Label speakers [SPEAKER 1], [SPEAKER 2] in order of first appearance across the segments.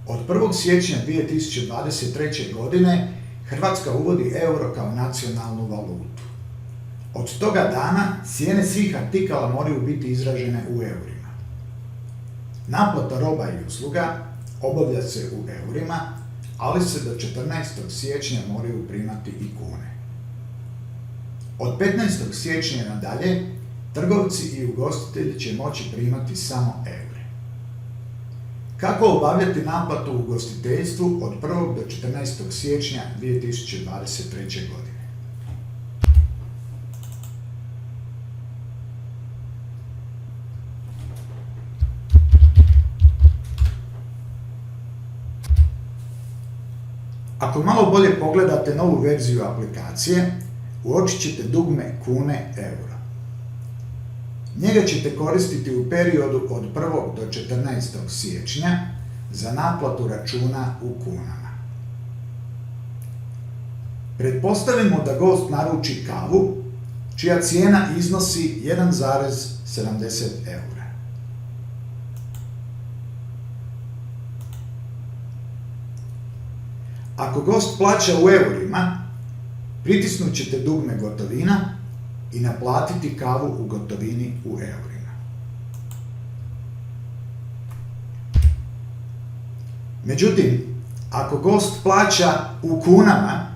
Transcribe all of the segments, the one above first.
[SPEAKER 1] Od 1. siječnja 2023. godine Hrvatska uvodi euro kao nacionalnu valutu. Od toga dana cijene svih artikala moraju biti izražene u eurima. Naplata roba i usluga obavlja se u eurima, ali se do 14. siječnja moraju primati i kune. Od 15. siječnja nadalje trgovci i ugostitelji će moći primati samo eure. Kako obavljati naplatu u ugostiteljstvu od 1. do 14. siječnja 2023. godine? Ako malo bolje pogledate novu verziju aplikacije, uočit ćete dugme kune euro. Njega ćete koristiti u periodu od 1. do 14. siječnja za naplatu računa u kunama. Pretpostavimo da gost naruči kavu, čija cijena iznosi 1,70 eura. Ako gost plaća u eurima, pritisnut ćete dugme gotovina i naplatiti kavu u gotovini u eurima. Međutim, ako gost plaća u kunama,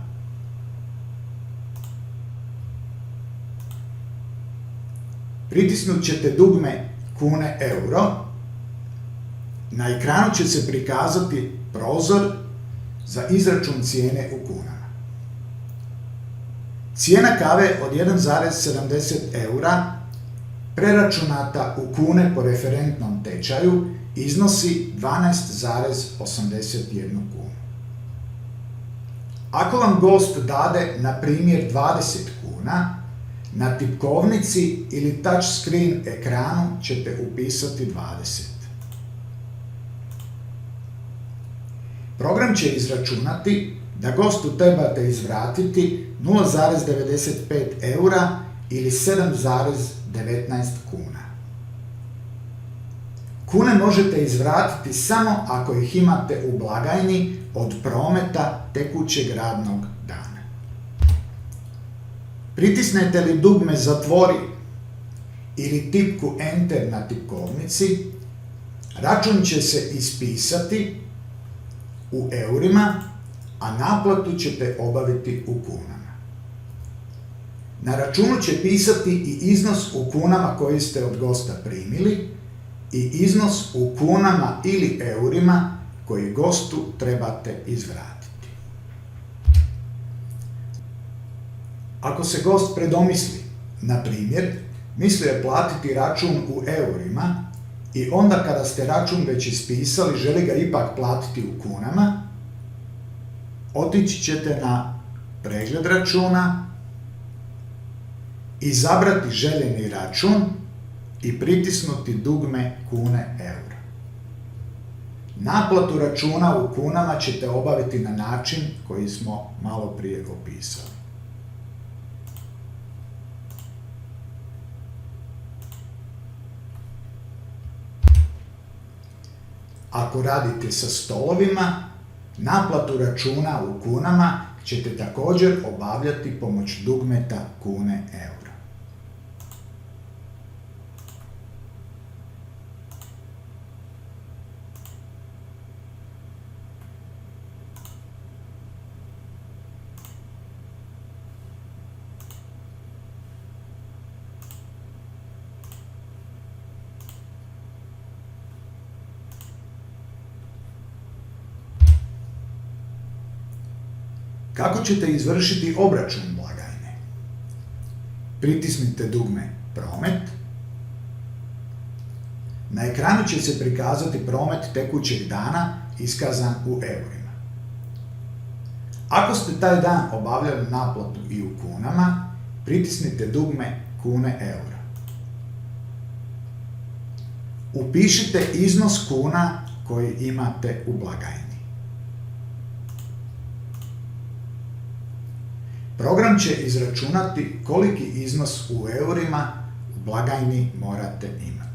[SPEAKER 1] pritisnut ćete dugme kune euro, na ekranu će se prikazati prozor za izračun cijene u kunama. Cijena kave od 1,70 eura preračunata u kune po referentnom tečaju iznosi 12,81 kunu. Ako vam gost dade, na primjer, 20 kuna, na tipkovnici ili touchscreen ekranu ćete upisati 20. Program će izračunati da gostu trebate izvratiti 0,95 eura ili 7,19 kuna. Kune možete izvratiti samo ako ih imate u blagajni od prometa tekućeg radnog dana. Pritisnete li dugme zatvori ili tipku Enter na tipkovnici, račun će se ispisati u eurima, a naplatu ćete obaviti u kunama. Na računu će pisati i iznos u kunama koji ste od gosta primili i iznos u kunama ili eurima koji gostu trebate izvratiti. Ako se gost predomisli, na primjer, mislio je platiti račun u eurima i onda kada ste račun već ispisali, želi ga ipak platiti u kunama, otići ćete na pregled računa, izabrati željeni račun i pritisnuti dugme kune euro. Naplatu računa u kunama ćete obaviti na način koji smo malo prije opisali. Ako radite sa stolovima, naplatu računa u kunama ćete također obavljati pomoću dugmeta kune euro. Kako ćete izvršiti obračun blagajne? Pritisnite dugme Promet. Na ekranu će se prikazati promet tekućeg dana iskazan u eurima. Ako ste taj dan obavljali naplatu i u kunama, pritisnite dugme kune euro. Upišite iznos kuna koji imate u blagajni. Program će izračunati koliki iznos u eurima u blagajni morate imati.